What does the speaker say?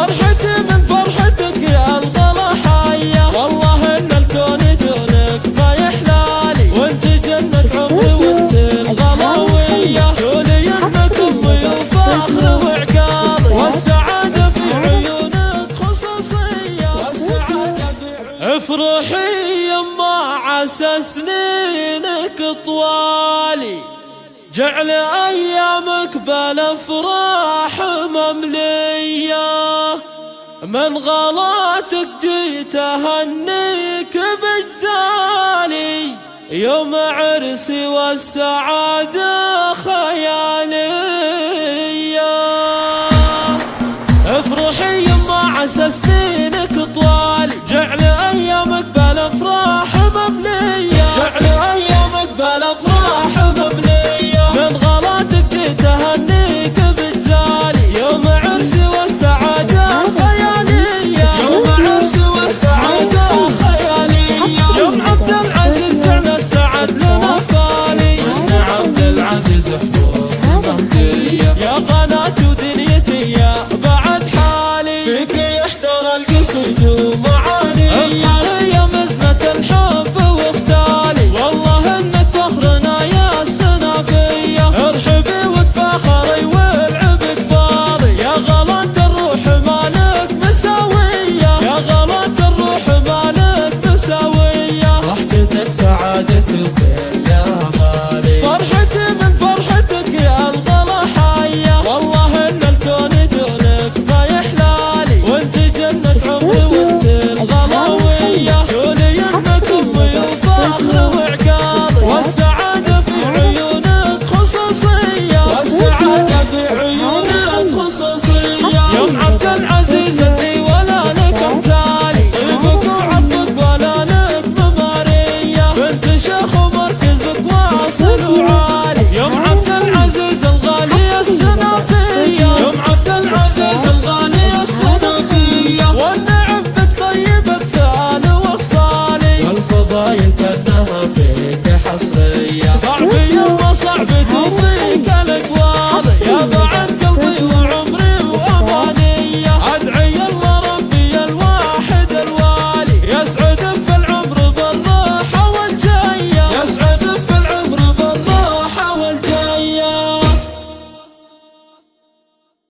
فرحتي من فرحتك يا الغلا حية، والله ان الكون دونك فيحلالي، وانت جنة عمري وانت الغلاوية، قولي انك امي وفخر وعقالي، والسعادة في عيونك خصوصية، والسعادة في عيونك. افرحي يما عسى سنينك طوالي، جعل ايامك بالافراح مملية، من غلاتك جيت اهنيك بجزالي، يوم عرسي والسعادة خيالية. افرحي يما عسى سنين